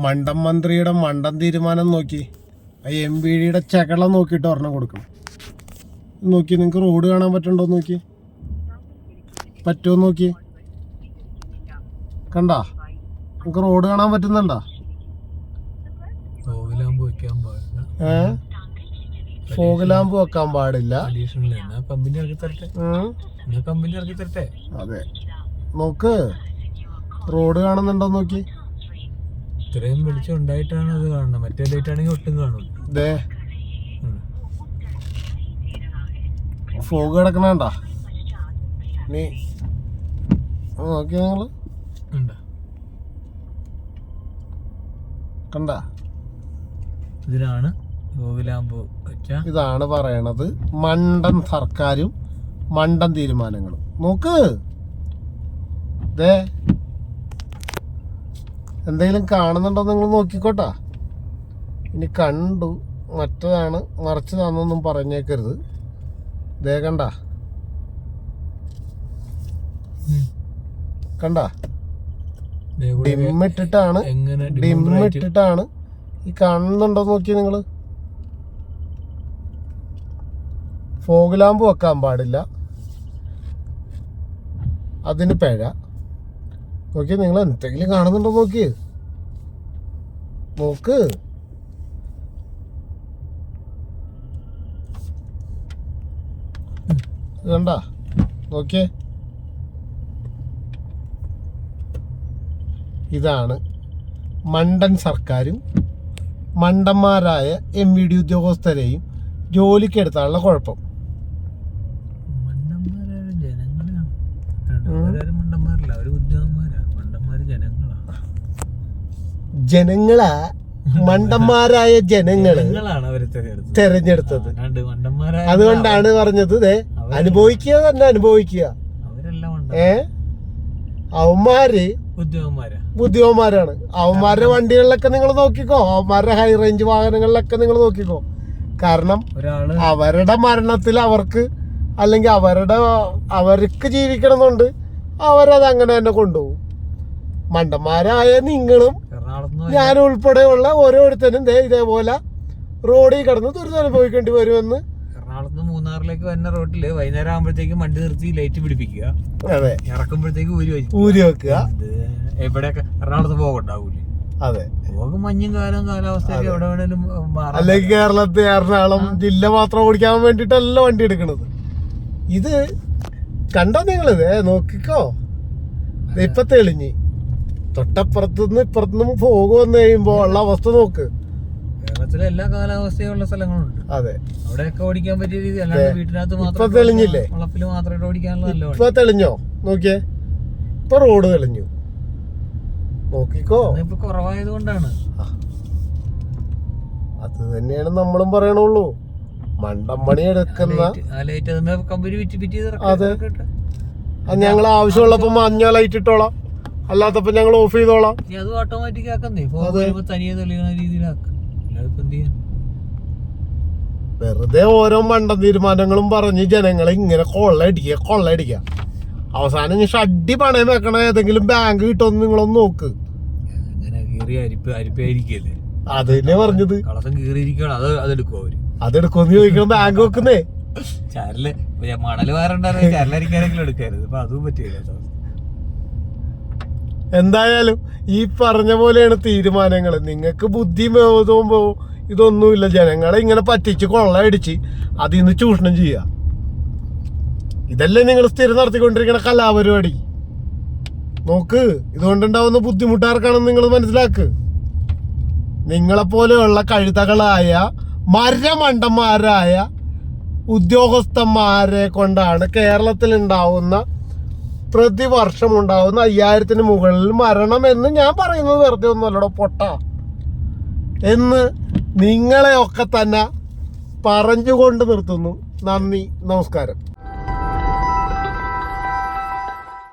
മണ്ടൻ മന്ത്രിയുടെ മണ്ടൻ തീരുമാനം നോക്കി, ആ MPD ചകളം നോക്കിയിട്ട് ഒരെണ്ണം കൊടുക്കണം. നോക്കി, നിങ്ങൾക്ക് റോഡ് കാണാൻ പറ്റുണ്ടോ നോക്കി, പറ്റുമോ നോക്കി, കണ്ടാ നിങ്ങൾക്ക് റോഡ് കാണാൻ പറ്റുന്നുണ്ടാ? ഫോഗ് ലാമ്പ് വെക്കാൻ പാടില്ല. അതെ, നോക്ക് റോഡ് കാണുന്നുണ്ടോ നോക്കി. ഇത്രയും വെളിച്ചം ഉണ്ടായിട്ടാണ് അത് കാണുന്നത്, മറ്റേ ലൈറ്റ് ആണെങ്കിൽ ഒട്ടും കാണൂല. ഇതേ ഫോഗ് കിടക്കണണ്ട നീ നോക്കി, നിങ്ങള് കണ്ട. ഇതിനാണ് ഇതാണ് പറയണത് മണ്ടൻ സർക്കാരും മണ്ടൻ തീരുമാനങ്ങളും. നോക്ക്, ദേ എന്തെങ്കിലും കാണുന്നുണ്ടോ നിങ്ങൾ നോക്കിക്കോട്ടാ. ഇനി കണ്ടു മറ്റതാണ് മറിച്ചതാണെന്നൊന്നും പറഞ്ഞേക്കരുത്. ദേ കണ്ട ഡിമ്മിട്ടിട്ടാണ് ഈ കാണുന്നുണ്ടോ നോക്കി നിങ്ങള്. ഫോഗ് ലാമ്പ് വെക്കാൻ പാടില്ല, അതിന് പിഴ. നോക്കി, നിങ്ങൾ എന്തെങ്കിലും കാണുന്നുണ്ടോ നോക്കി, നോക്ക്. കണ്ട നോക്കിയേ, ഇതാണ് മണ്ടൻ സർക്കാരും മണ്ടന്മാരായ MPD ഉദ്യോഗസ്ഥരെയും ജോലിക്കെടുത്താനുള്ള കുഴപ്പം. ജനങ്ങളാ മണ്ടന്മാരായ ജനങ്ങളാണ് തെരഞ്ഞെടുത്തത്. അതുകൊണ്ടാണ് പറഞ്ഞത് അനുഭവിക്കുക തന്നെ അനുഭവിക്കുക. അവന്മാര് ബുദ്ധിമാന്മാരാണ്. അവന്മാരുടെ വണ്ടികളിലൊക്കെ നിങ്ങൾ നോക്കിക്കോ, അവന്മാരുടെ ഹൈ റേഞ്ച് വാഹനങ്ങളിലൊക്കെ നിങ്ങൾ നോക്കിക്കോ. കാരണം അവരുടെ മരണത്തിൽ അവർക്ക് അല്ലെങ്കിൽ അവർക്ക് ജീവിക്കണമെന്നുണ്ട്, അവരത് അങ്ങനെ തന്നെ കൊണ്ടുപോകും. മണ്ടന്മാരായ നിങ്ങളും ഞാൻ ഉൾപ്പെടെയുള്ള ഓരോരുത്തരും ഇതേപോലെ റോഡിൽ കിടന്ന് ദുരിതമനുഭവിക്കേണ്ടി വരുമെന്ന്. എറണാകുളത്ത് മൂന്നാറിലേക്ക് വരുന്ന റോഡില് വൈകുന്നേരം ആകുമ്പോഴത്തേക്കും വണ്ടി നിർത്തി ലൈറ്റ് പിടിപ്പിക്കുക. അതെ, ഇറക്കുമ്പോഴത്തേക്ക് ഊരി വെക്കുക. എവിടെയൊക്കെ എറണാകുളത്ത് പോകണ്ടാവൂലേ? അതെ, പോകും മഞ്ഞും കാലാവസ്ഥയൊക്കെ എവിടെ വേണേലും. അല്ലെങ്കിൽ കേരളത്തിൽ എറണാകുളം ജില്ല മാത്രം ഓടിക്കാൻ വേണ്ടിട്ടല്ല വണ്ടി എടുക്കണത്. ഇത് കണ്ടോ നിങ്ങളിത് നോക്കിക്കോ. ഇപ്പൊ തെളിഞ്ഞ് തൊട്ടപ്പുറത്തുനിന്ന് ഇപ്പുറത്തുനിന്നും ഫോഗ് വന്നു കഴിയുമ്പോ ഉള്ള അവസ്ഥ നോക്ക്. കേരളത്തിലെ എല്ലാ കാലാവസ്ഥയുള്ള സ്ഥലങ്ങളുണ്ട്. അതെ, അവിടെയൊക്കെ ഓടിക്കാൻ പറ്റിയ രീതി, അല്ലാണ്ട് വീട്ടിനകത്ത് മാത്രം തെളിഞ്ഞില്ലേ, വളപ്പില് മാത്രമായിട്ട് ഓടിക്കാനുള്ള. ഇപ്പൊ തെളിഞ്ഞോ നോക്കിയേ, ഇപ്പൊ റോഡ് തെളിഞ്ഞു നോക്കിക്കോ. ഇപ്പൊ കുറവായത് കൊണ്ടാണ്. അത് തന്നെയാണ് നമ്മളും പറയണുള്ളൂ. മണ്ടമ്പണി എടുക്കുന്ന അതെ, ഞങ്ങൾ ആവശ്യമുള്ളപ്പോ മഞ്ഞ ലൈറ്റ് ഇട്ടോളാം, അല്ലാത്തപ്പോ ഞങ്ങൾ ഓഫ് ചെയ്തോളാം. അത് ഓട്ടോമാറ്റിക് ആക്കുന്നേ, തനിയെ തെളിയുന്ന രീതിയിലാക്കാം. വെറുതെ ഓരോ മണ്ടൻ തീരുമാനങ്ങളും പറഞ്ഞ് ജനങ്ങളെ ഇങ്ങനെ കൊള്ളയടിക്കുക. അവസാനം ഷഡ്ഡി പണയം വെക്കണ ഏതെങ്കിലും ബാങ്ക് കിട്ടുമെന്ന് നിങ്ങളൊന്ന് നോക്ക്. അത് തന്നെ പറഞ്ഞത്. അതെടുക്കുമെന്ന് ചോദിക്കണം, ബാങ്ക് വെക്കുന്നേ. മണല് വാറണ്ടായിരുന്നു, ചരലരിക്കാനെങ്കിലും എടുക്കായിരുന്നു. അപ്പൊ അതും പറ്റില്ല. എന്തായാലും ഈ പറഞ്ഞ പോലെയാണ് തീരുമാനങ്ങൾ. നിങ്ങൾക്ക് ബുദ്ധിയും ബോധവും ഇതൊന്നുമില്ല. ജനങ്ങളെ ഇങ്ങനെ പറ്റിച്ച് കൊള്ളയടിച്ച് അതിൽ നിന്ന് ചൂഷണം ചെയ്യുക. ഇതല്ലേ നിങ്ങൾ സ്ഥിരം നടത്തിക്കൊണ്ടിരിക്കുന്ന കലാപരിപാടി. നോക്ക്, ഇതുകൊണ്ടുണ്ടാവുന്ന ബുദ്ധിമുട്ടാർക്കാണെന്ന് നിങ്ങൾ മനസ്സിലാക്ക്. നിങ്ങളെപ്പോലെയുള്ള കഴുതകളായ മരമണ്ടന്മാരായ ഉദ്യോഗസ്ഥന്മാരെ കൊണ്ടാണ് കേരളത്തിൽ ഉണ്ടാവുന്ന പ്രതിവർഷം ഉണ്ടാവുന്ന 5000-ന് മുകളിൽ മരണം എന്ന് ഞാൻ പറയുന്നത് വെറുതെ ഒന്നുമല്ലടോ പൊട്ട എന്ന് നിങ്ങളെയൊക്കെ തന്നെ പറഞ്ഞുകൊണ്ട് നിർത്തുന്നു. നന്ദി, നമസ്കാരം.